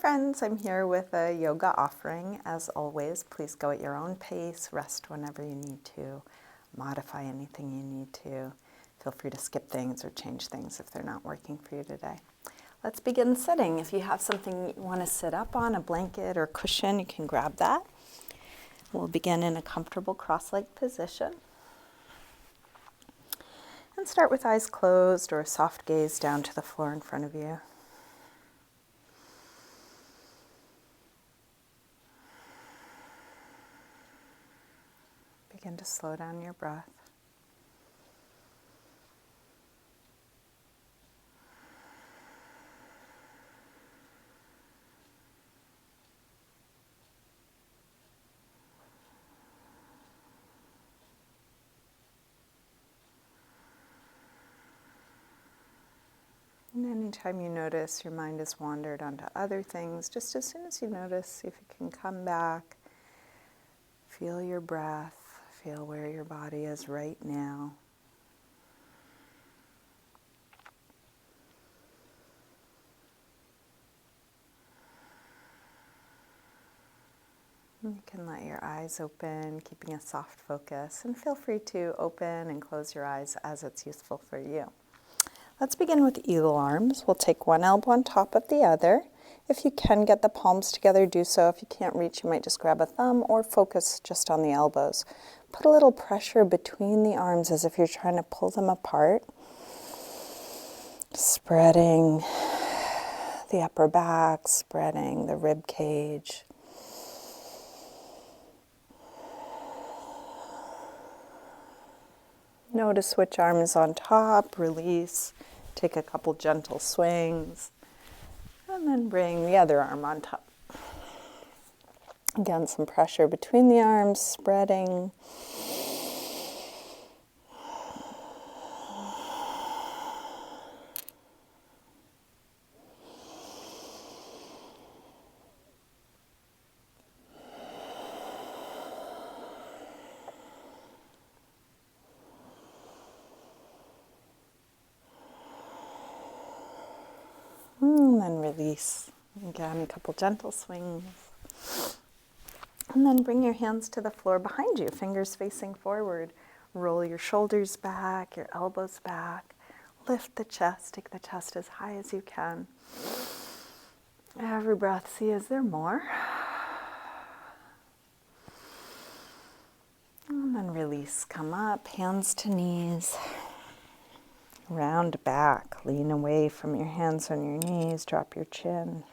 friends, I'm here with a yoga offering. As always, please go at your own pace, rest whenever you need to, modify anything you need to. Feel free to skip things or change things if they're not working for you today. Let's begin sitting. If you have something you want to sit up on, a blanket or cushion, you can grab that. We'll begin in a comfortable cross-legged position. And start with eyes closed or a soft gaze down to the floor in front of you. Begin to slow down your breath. And anytime you notice your mind has wandered onto other things, just as soon as you notice, see if you can come back. Feel your breath. Feel where your body is right now. You can let your eyes open, keeping a soft focus, and feel free to open and close your eyes as it's useful for you. Let's begin with eagle arms. We'll take one elbow on top of the other. If you can get the palms together, do so. If you can't reach, you might just grab a thumb or focus just on the elbows. Put a little pressure between the arms as if you're trying to pull them apart. Spreading the upper back, spreading the rib cage. Notice which arm is on top, release. Take a couple gentle swings. And then bring the other arm on top. Again, some pressure between the arms, spreading. And then release. Again, a couple gentle swings. And then bring your hands to the floor behind you, fingers facing forward. Roll your shoulders back, your elbows back. Lift the chest, take the chest as high as you can. Every breath, see, is there more? And then release, come up, hands to knees. Round back, lean away from your hands on your knees, drop your chin.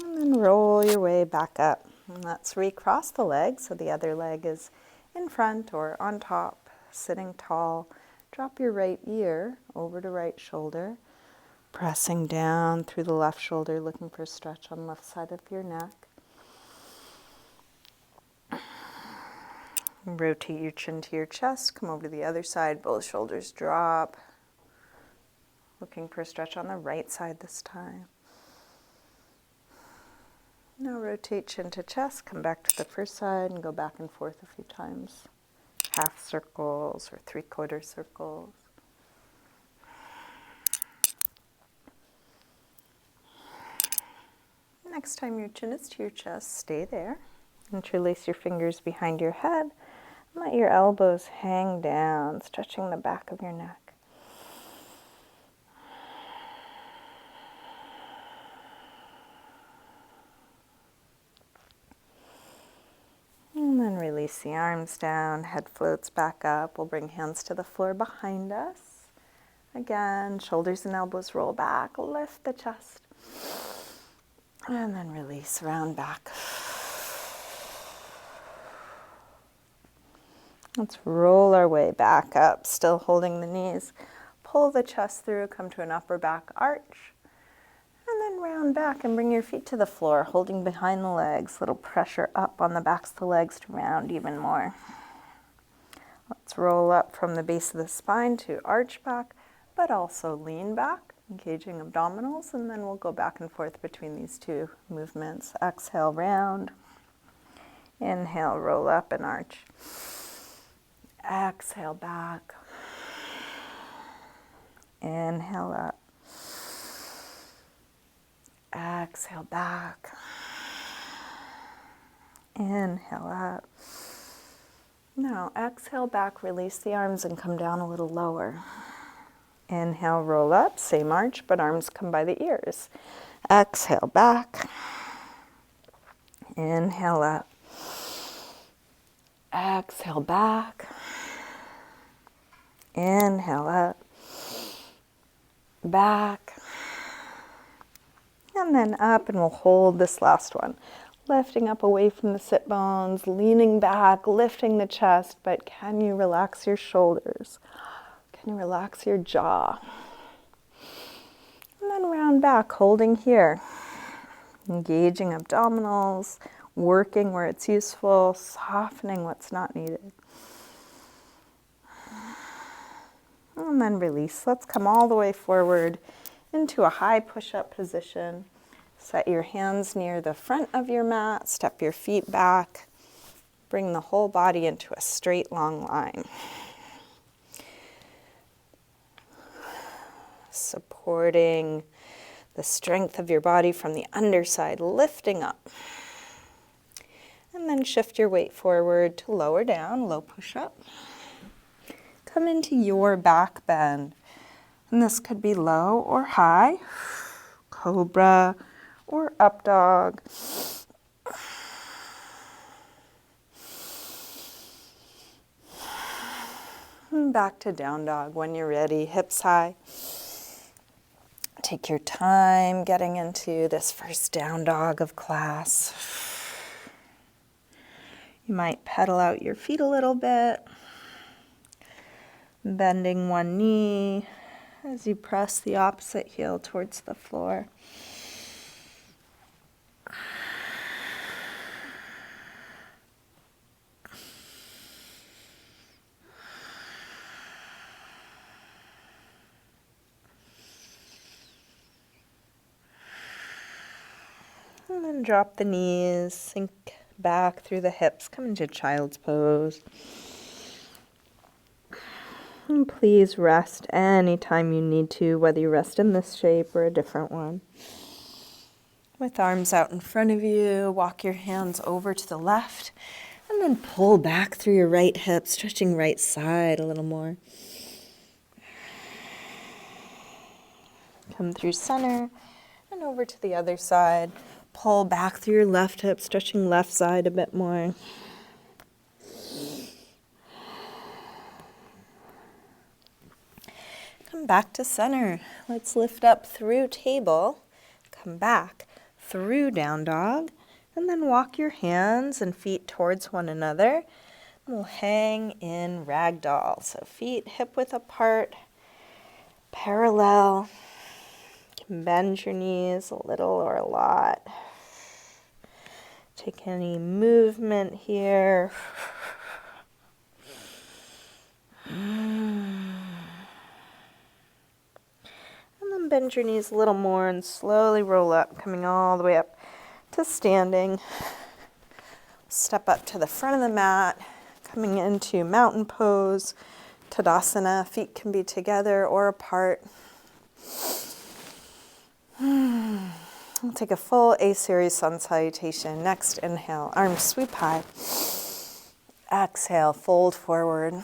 And then roll your way back up. And let's recross the leg, so the other leg is in front or on top, sitting tall. Drop your right ear over to right shoulder, pressing down through the left shoulder, looking for a stretch on the left side of your neck. Rotate your chin to your chest, come over to the other side, both shoulders drop. Looking for a stretch on the right side this time. Now rotate chin to chest, come back to the first side and go back and forth a few times. Half circles or 3/4 circles. Next time your chin is to your chest, stay there. Interlace your fingers behind your head. Let your elbows hang down, stretching the back of your neck. And then release the arms down, head floats back up. We'll bring hands to the floor behind us. Again, shoulders and elbows roll back, lift the chest. And then release, round back. Let's roll our way back up, still holding the knees. Pull the chest through, come to an upper back arch. And then round back and bring your feet to the floor, holding behind the legs. Little pressure up on the backs of the legs to round even more. Let's roll up from the base of the spine to arch back, but also lean back, engaging abdominals. And then we'll go back and forth between these two movements. Exhale, round. Inhale, roll up and arch. Exhale back. Inhale up. Exhale back. Inhale up. Now exhale back, release the arms and come down a little lower. Inhale, roll up, same arch, but arms come by the ears. Exhale back. Inhale up. Exhale back. Inhale up. Back. And then up, and we'll hold this last one. Lifting up away from the sit bones, leaning back, lifting the chest, but can you relax your shoulders? Can you relax your jaw? And then round back, holding here. Engaging abdominals, working where it's useful, softening what's not needed. And then release. Let's come all the way forward into a high push-up position. Set your hands near the front of your mat, step your feet back, bring the whole body into a straight long line. Supporting the strength of your body from the underside, lifting up. And then shift your weight forward to lower down, low push-up. Come into your back bend. And this could be low or high, cobra, or up dog. And back to down dog when you're ready, hips high. Take your time getting into this first down dog of class. You might pedal out your feet a little bit, bending one knee as you press the opposite heel towards the floor. And then drop the knees, sink back through the hips, come into child's pose. And please rest anytime you need to, whether you rest in this shape or a different one. With arms out in front of you, walk your hands over to the left, and then pull back through your right hip, stretching right side a little more. Come through center and over to the other side. Pull back through your left hip, stretching left side a bit more. Come back to center. Let's lift up through table. Come back through down dog. And then walk your hands and feet towards one another. We'll hang in ragdoll. So feet hip width apart, parallel. Bend your knees a little or a lot. Take any movement here. And then bend your knees a little more and slowly roll up, coming all the way up to standing. Step up to the front of the mat, coming into mountain pose, Utkatasana. Feet can be together or apart. We'll take a full A-series sun salutation. Next, inhale, arms sweep high. Exhale, fold forward.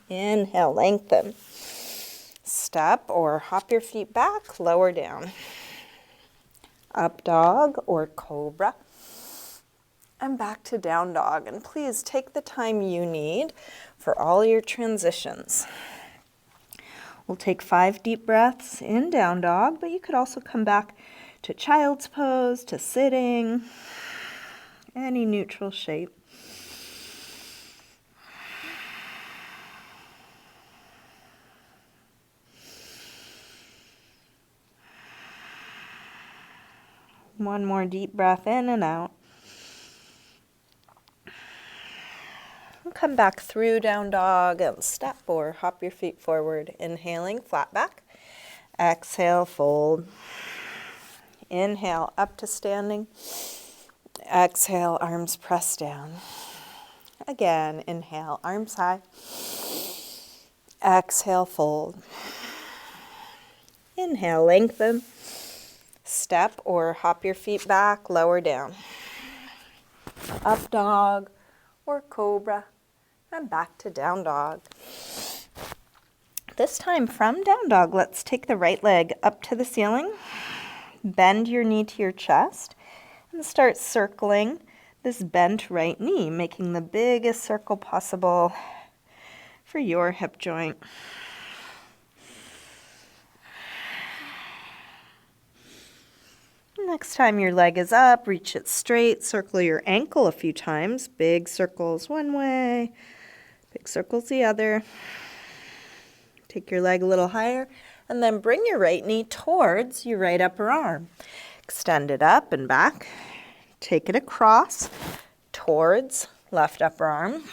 Inhale, lengthen. Step or hop your feet back, lower down. Up dog or cobra. And back to down dog. And please take the time you need for all your transitions. We'll take 5 deep breaths in down dog, but you could also come back to child's pose, to sitting, any neutral shape. One more deep breath in and out. Come back through down dog and step or hop your feet forward. Inhaling, flat back. Exhale, fold. Inhale, up to standing. Exhale, arms press down. Again, inhale, arms high. Exhale, fold. Inhale, lengthen. step or hop your feet back, lower down. Up dog or cobra, and back to down dog. This time from down dog, let's take the right leg up to the ceiling, bend your knee to your chest, and start circling this bent right knee, making the biggest circle possible for your hip joint. Next time your leg is up, reach it straight, circle your ankle a few times. Big circles one way, big circles the other. Take your leg a little higher, and then bring your right knee towards your right upper arm. Extend it up and back. Take it across towards left upper arm.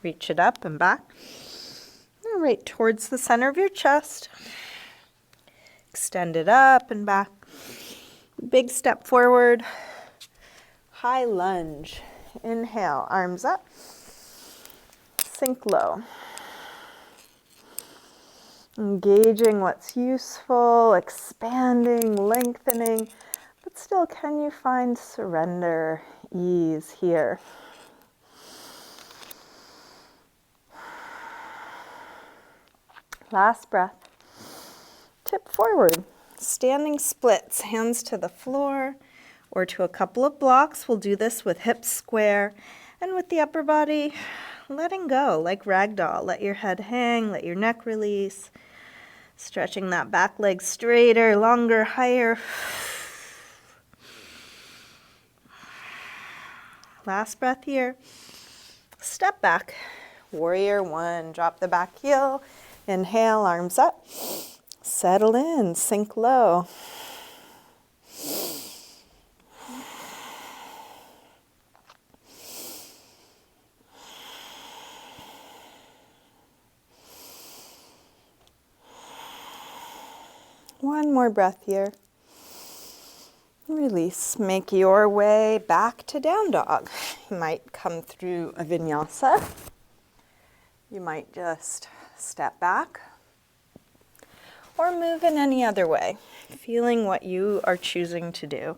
Reach it up and back. All right, towards the center of your chest. Extend it up and back. Big step forward. High lunge. Inhale, arms up. Sink low. Engaging what's useful, expanding, lengthening, but still, can you find surrender, ease here? Last breath. Tip forward. Standing splits, hands to the floor or to a couple of blocks. We'll do this with hips square and with the upper body letting go like ragdoll. Let your head hang, let your neck release. Stretching that back leg straighter, longer, higher. Last breath here. Step back. Warrior one. Drop the back heel. Inhale, arms up. Settle in, sink low. One more breath here. Release. Make your way back to down dog. You might come through a vinyasa. You might just step back or move in any other way, feeling what you are choosing to do.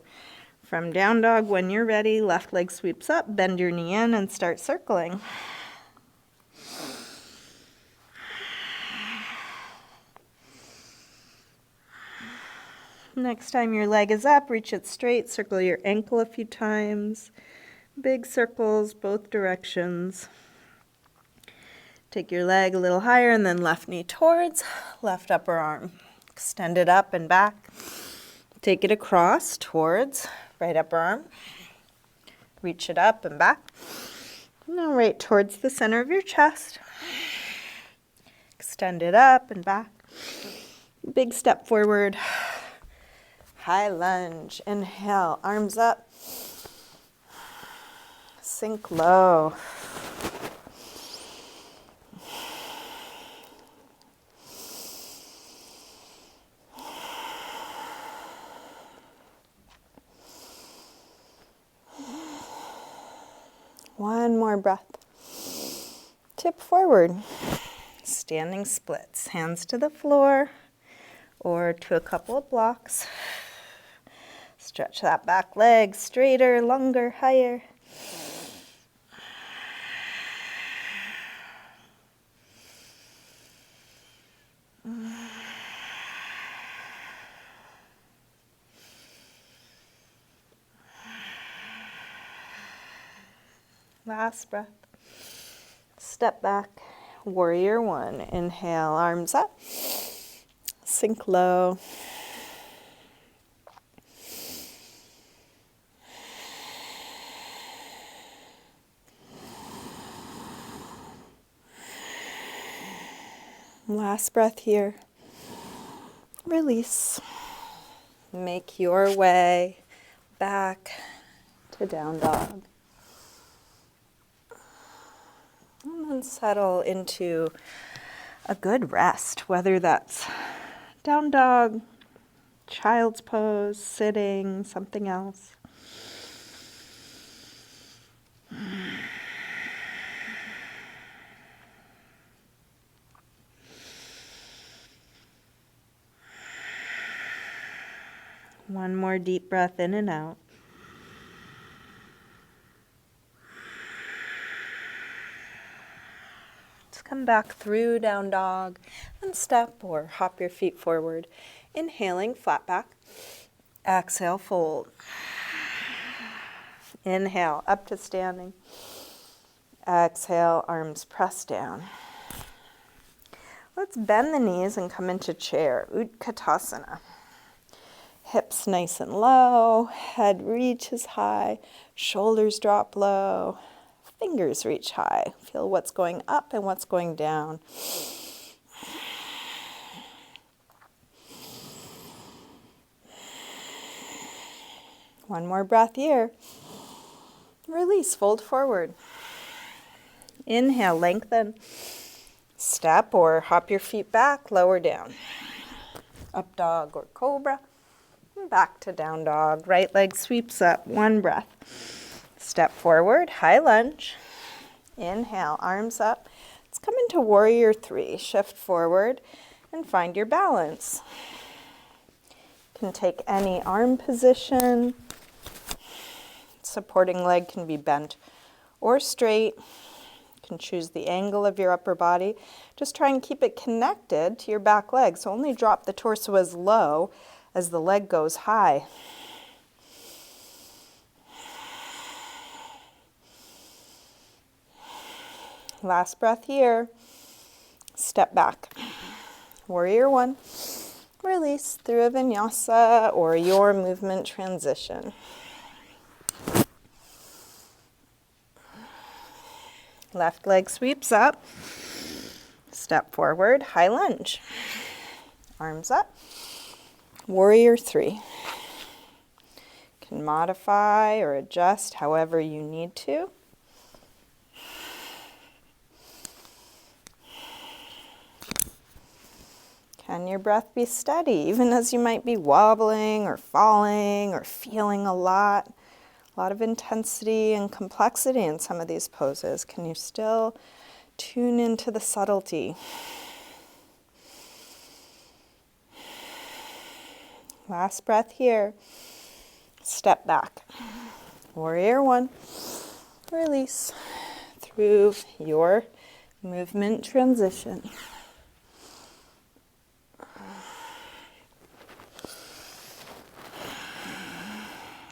From down dog, when you're ready, left leg sweeps up, bend your knee in and start circling. Next time your leg is up, reach it straight, circle your ankle a few times. Big circles, both directions. Take your leg a little higher and then left knee towards left upper arm. Extend it up and back. Take it across towards right upper arm. Reach it up and back. Now right towards the center of your chest. Extend it up and back. Big step forward. High lunge. Inhale, arms up. Sink low. One more breath. Tip forward. Standing splits. Hands to the floor or to a couple of blocks. Stretch that back leg straighter, longer, higher. Last breath. Step back. Warrior one. Inhale, arms up. Sink low. Last breath here. Release. Make your way back to down dog. And then settle into a good rest, whether that's down dog, child's pose, sitting, something else. One more deep breath in and out. Let's come back through down dog and step or hop your feet forward. Inhaling, flat back. Exhale, fold. Inhale, up to standing. Exhale, arms press down. Let's bend the knees and come into chair, Utkatasana. Hips nice and low, head reaches high, shoulders drop low, fingers reach high. Feel what's going up and what's going down. One more breath here. Release, fold forward. Inhale, lengthen. Step or hop your feet back, lower down. Up dog or cobra. Back to down dog. Right leg sweeps up, one breath. Step forward, high lunge. Inhale, arms up. Let's come into warrior three. Shift forward and find your balance. You can take any arm position. Supporting leg can be bent or straight. You can choose the angle of your upper body. Just try and keep it connected to your back leg. So only drop the torso as low as the leg goes high. Last breath here. Step back. Warrior one. Release through a vinyasa or your movement transition. Left leg sweeps up. Step forward, high lunge. Arms up. Warrior three. Can modify or adjust however you need to. Can your breath be steady, even as you might be wobbling or falling or feeling a lot of intensity and complexity in some of these poses? Can you still tune into the subtlety? Last breath here. Step back. Warrior one. Release through your movement transition.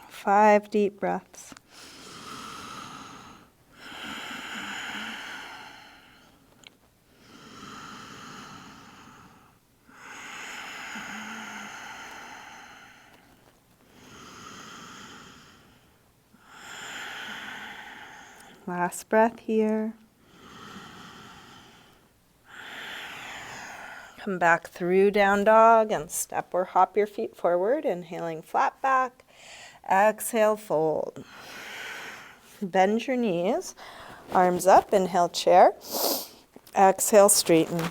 Five deep breaths. Last breath here. Come back through down dog and step or hop your feet forward, inhaling flat back. Exhale, fold. Bend your knees, arms up, inhale chair. Exhale, straighten.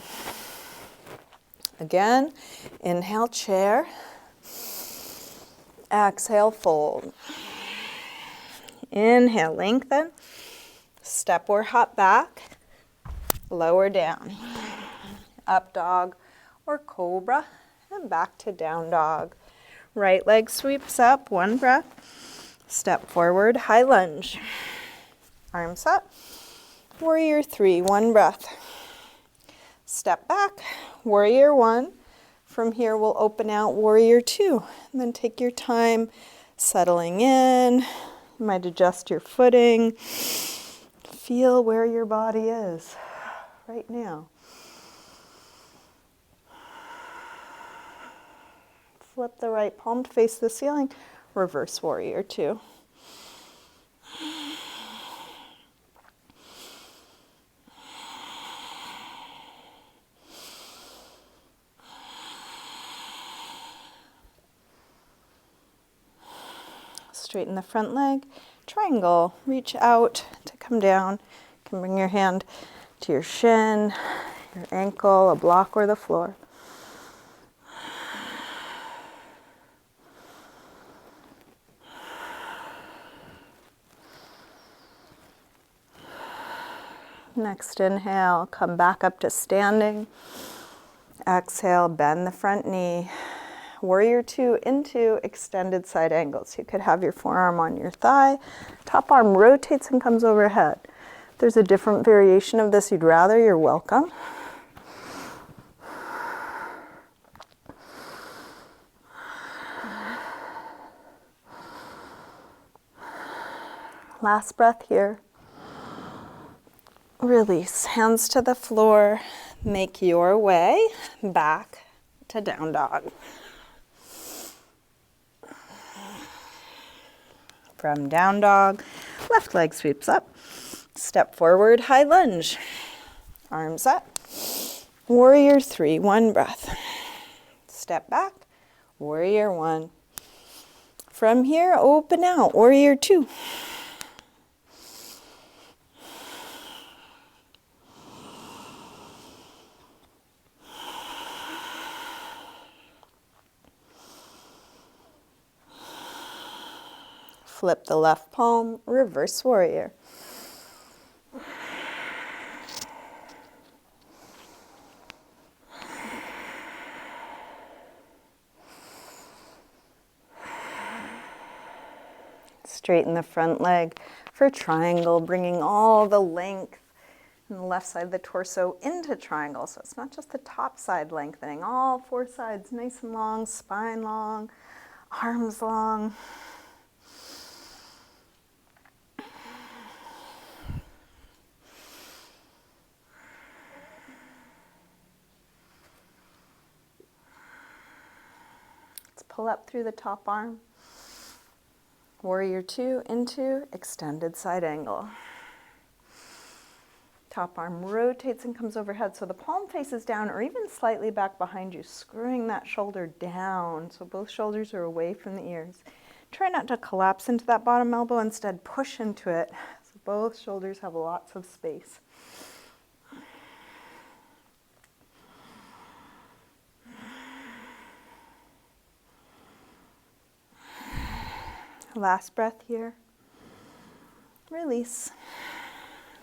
Again, inhale chair. Exhale, fold. Inhale, lengthen. Step or hop back. Lower down. Up dog or cobra, and back to down dog. Right leg sweeps up, one breath. Step forward, high lunge. Arms up. Warrior three, one breath. Step back, warrior one. From here we'll open out warrior two. And then take your time settling in. You might adjust your footing. Feel where your body is right now. Flip the right palm to face the ceiling. Reverse warrior two. Straighten the front leg. Triangle. Reach out to come down. You can bring your hand to your shin, your ankle, a block, or the floor. Next inhale, come back up to standing. Exhale, bend the front knee. Warrior two into extended side angles. You could have your forearm on your thigh. Top arm rotates and comes overhead. If there's a different variation of this you'd rather, you're welcome. Last breath here. Release, hands to the floor. Make your way back to down dog. From down dog, left leg sweeps up. Step forward, high lunge. Arms up. Warrior three, one breath. Step back, warrior one. From here, open out, warrior two. Flip the left palm, reverse warrior. Straighten the front leg for triangle, bringing all the length on the left side of the torso into triangle. So it's not just the top side lengthening, all four sides nice and long, spine long, arms long. Pull up through the top arm. Warrior two into extended side angle. Top arm rotates and comes overhead, so the palm faces down or even slightly back behind you, screwing that shoulder down so both shoulders are away from the ears. Try not to collapse into that bottom elbow, instead push into it so both shoulders have lots of space. Last breath here. Release.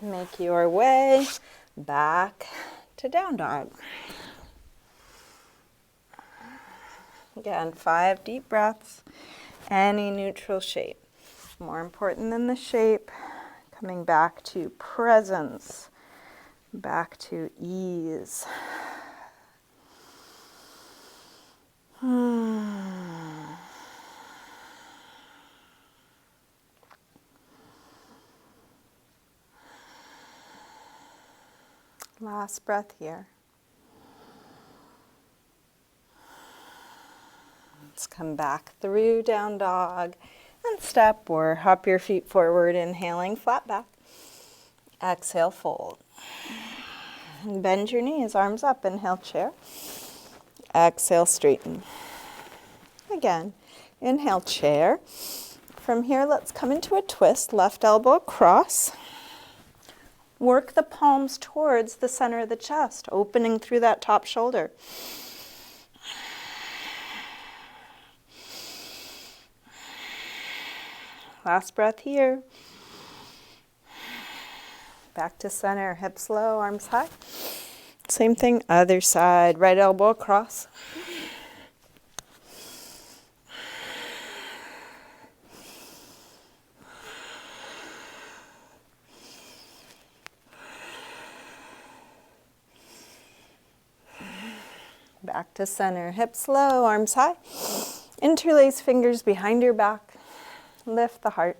Make your way back to down dog. Again, 5 deep breaths. Any neutral shape. More important than the shape, coming back to presence, back to ease. Last breath here. Let's come back through down dog and step or hop your feet forward, inhaling flat back. Exhale, fold. And bend your knees, arms up, inhale, chair. Exhale, straighten. Again, inhale, chair. From here, let's come into a twist, left elbow across. Work the palms towards the center of the chest, opening through that top shoulder. Last breath here. Back to center, hips low, arms high. Same thing, other side, right elbow across. Back to center, hips low, arms high. Interlace fingers behind your back. Lift the heart.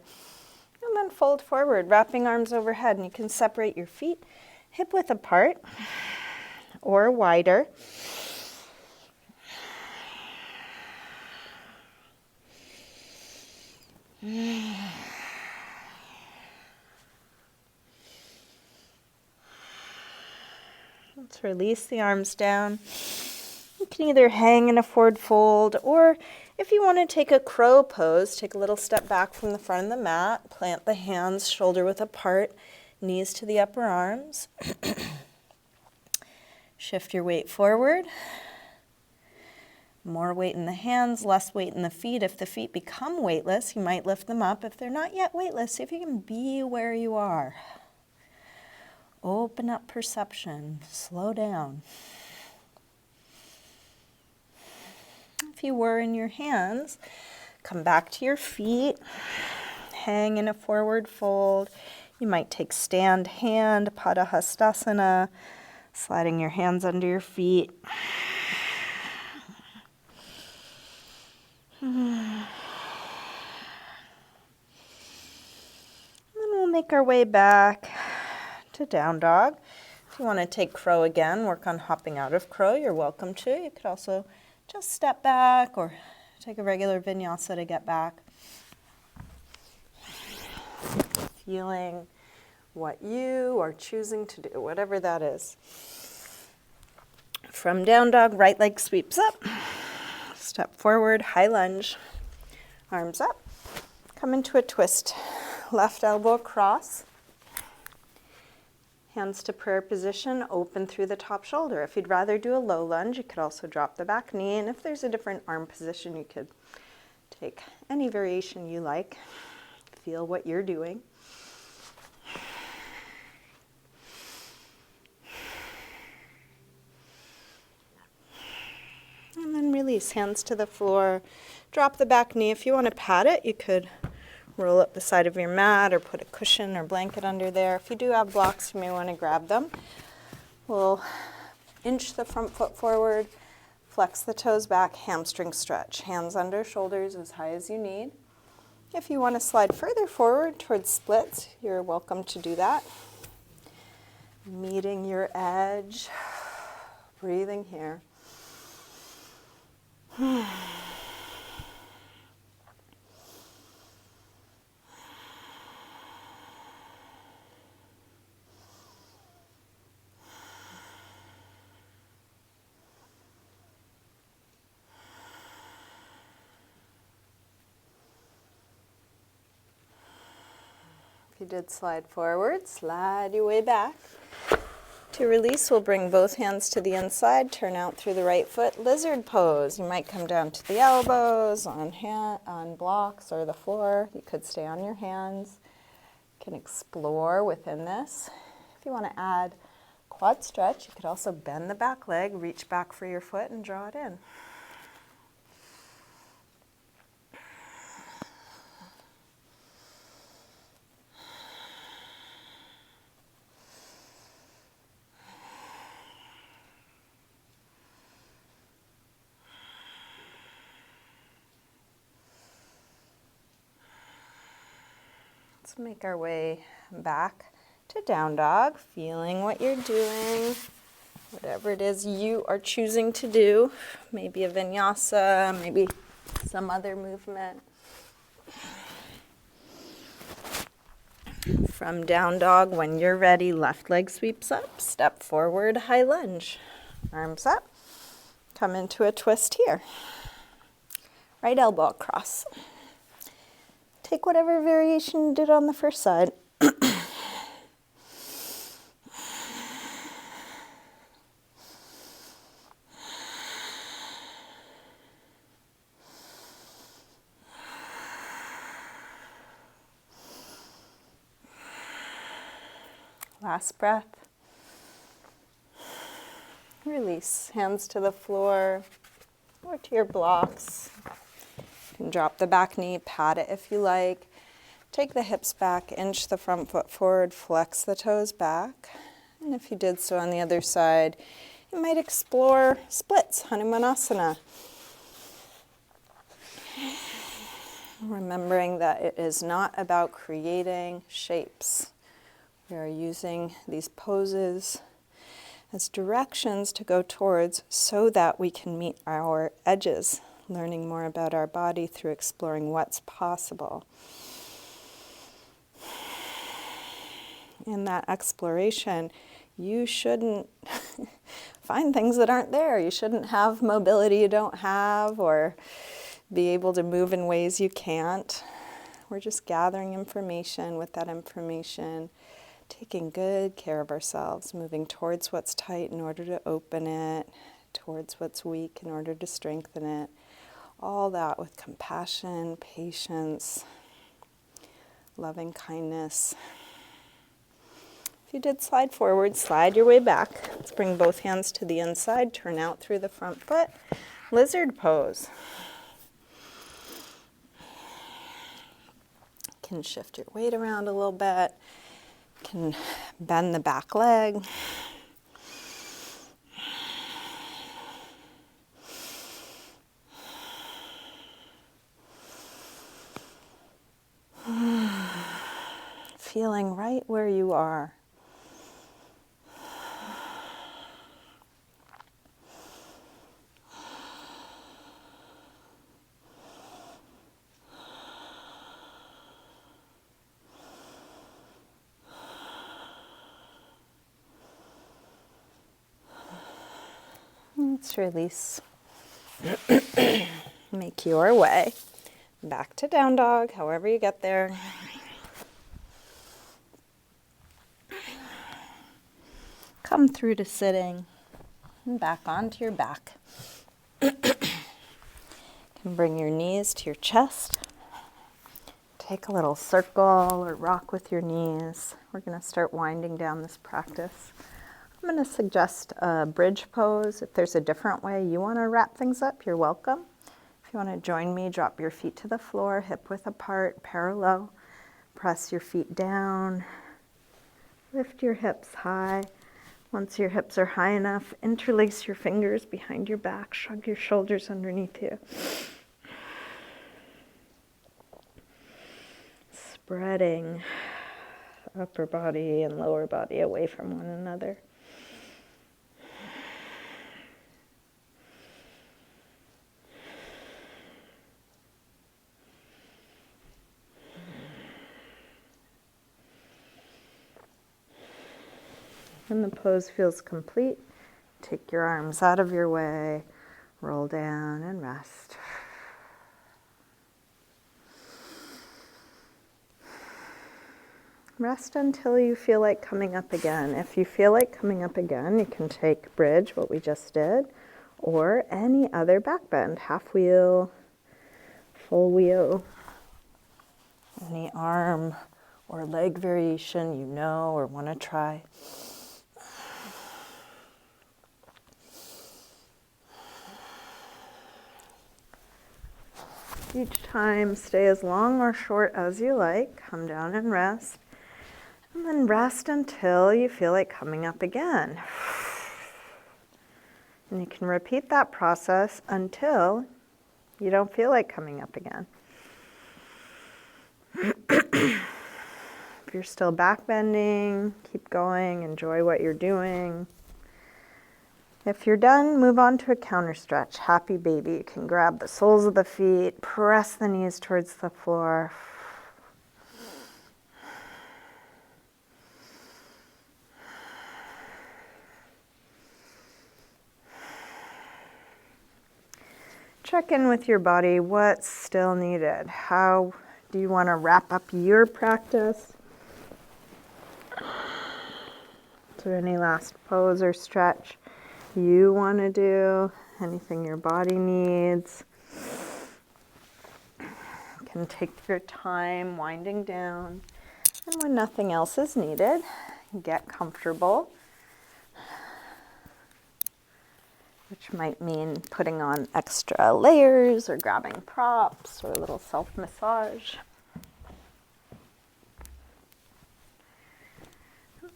And then fold forward, wrapping arms overhead. And you can separate your feet hip width apart or wider. Let's release the arms down. You can either hang in a forward fold, or if you want to take a crow pose, take a little step back from the front of the mat, plant the hands shoulder width apart, knees to the upper arms. Shift your weight forward. More weight in the hands, less weight in the feet. If the feet become weightless, you might lift them up. If they're not yet weightless, see if you can be where you are. Open up perception. Slow down. If you were in your hands, come back to your feet, hang in a forward fold. You might take stand hand, Padahastasana, sliding your hands under your feet. And then we'll make our way back to down dog. If you want to take crow again, work on hopping out of crow, you're welcome to. You could also just step back or take a regular vinyasa to get back. Feeling what you are choosing to do, whatever that is. From down dog, right leg sweeps up. Step forward, high lunge. Arms up. Come into a twist. Left elbow across. Hands to prayer position, open through the top shoulder. If you'd rather do a low lunge, you could also drop the back knee. And if there's a different arm position, you could take any variation you like. Feel what you're doing. And then release, hands to the floor. Drop the back knee. If you want to pat it, you could roll up the side of your mat or put a cushion or blanket under there. If you do have blocks, you may want to grab them. We'll inch the front foot forward, flex the toes back, hamstring stretch. Hands under shoulders as high as you need. If you want to slide further forward towards splits, you're welcome to do that. Meeting your edge, breathing here. If you did slide forward, slide your way back. To release, we'll bring both hands to the inside, turn out through the right foot, lizard pose. You might come down to the elbows, on blocks or the floor. You could stay on your hands. You can explore within this. If you want to add quad stretch, you could also bend the back leg, reach back for your foot and draw it in. Let's make our way back to down dog, feeling what you're doing, whatever it is you are choosing to do, maybe a vinyasa, maybe some other movement. From down dog, when you're ready, left leg sweeps up, step forward, high lunge. Arms up, come into a twist here. Right elbow across. Take whatever variation you did on the first side. Last breath. Release, hands to the floor or to your blocks. You can drop the back knee, pat it if you like. Take the hips back, inch the front foot forward, flex the toes back. And if you did so on the other side, you might explore splits, Hanumanasana. Remembering that it is not about creating shapes. We are using these poses as directions to go towards so that we can meet our edges, learning more about our body through exploring what's possible. In that exploration, you shouldn't find things that aren't there. You shouldn't have mobility you don't have or be able to move in ways you can't. We're just gathering information. With that information, taking good care of ourselves, moving towards what's tight in order to open it, towards what's weak in order to strengthen it. All that with compassion, patience, loving kindness. If you did slide forward, slide your way back. Let's bring both hands to the inside, turn out through the front foot. Lizard pose. Can shift your weight around a little bit. Can bend the back leg. Feeling right where you are. Let's release. Make your way back to down dog, however you get there. Come through to sitting and back onto your back. You can bring your knees to your chest. Take a little circle or rock with your knees. We're going to start winding down this practice. I'm going to suggest a bridge pose. If there's a different way you want to wrap things up, you're welcome. If you want to join me, drop your feet to the floor, hip width apart, parallel. Press your feet down. Lift your hips high. Once your hips are high enough, interlace your fingers behind your back. Shrug your shoulders underneath you. Spreading upper body and lower body away from one another. When the pose feels complete, take your arms out of your way, roll down and rest. Rest until you feel like coming up again. If you feel like coming up again, you can take bridge, what we just did, or any other back bend, half wheel, full wheel, any arm or leg variation you know or want to try. Each time, stay as long or short as you like. Come down and rest. And then rest until you feel like coming up again. And you can repeat that process until you don't feel like coming up again. If you're still back bending, keep going, enjoy what you're doing. If you're done, move on to a counter stretch. Happy baby. You can grab the soles of the feet, press the knees towards the floor. Check in with your body. What's still needed? How do you want to wrap up your practice? Is there any last pose or stretch you want to do? Anything your body needs? You can take your time winding down. And when nothing else is needed, get comfortable, which might mean putting on extra layers or grabbing props or a little self-massage.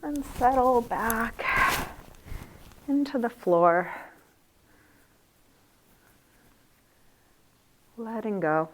And settle back into the floor, letting go.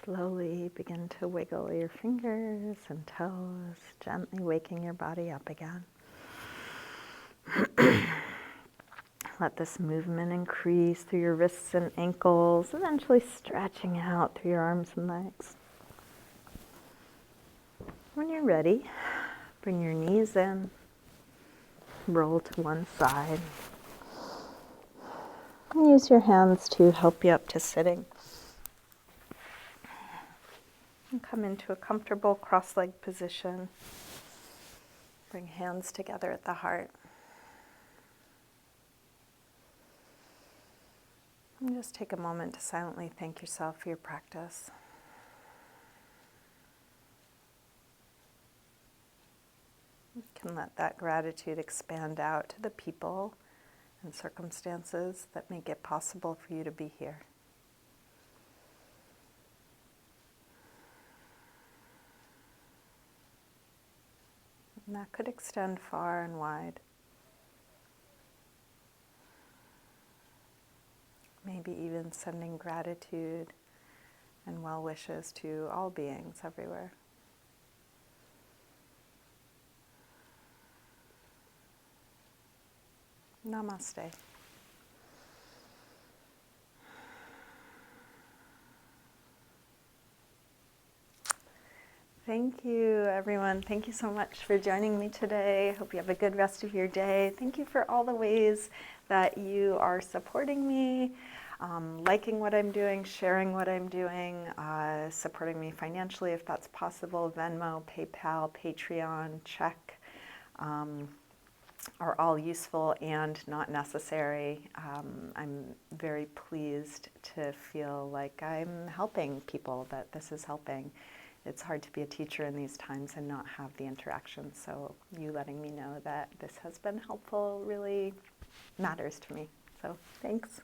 slowly begin to wiggle your fingers and toes, gently waking your body up again. Let this movement increase through your wrists and ankles, eventually stretching out through your arms and legs. When you're ready, bring your knees in, roll to one side, and use your hands to help you up to sitting. And come into a comfortable cross-legged position. Bring hands together at the heart. And just take a moment to silently thank yourself for your practice. You can let that gratitude expand out to the people and circumstances that make it possible for you to be here. And that could extend far and wide. Maybe even sending gratitude and well wishes to all beings everywhere. Namaste. Thank you, everyone. Thank you so much for joining me today. Hope you have a good rest of your day. Thank you for all the ways that you are supporting me, liking what I'm doing, sharing what I'm doing, supporting me financially if that's possible. Venmo, PayPal, Patreon, check are all useful and not necessary. I'm very pleased to feel like I'm helping people, that this is helping. It's hard to be a teacher in these times and not have the interaction, so you letting me know that this has been helpful really matters to me. So thanks.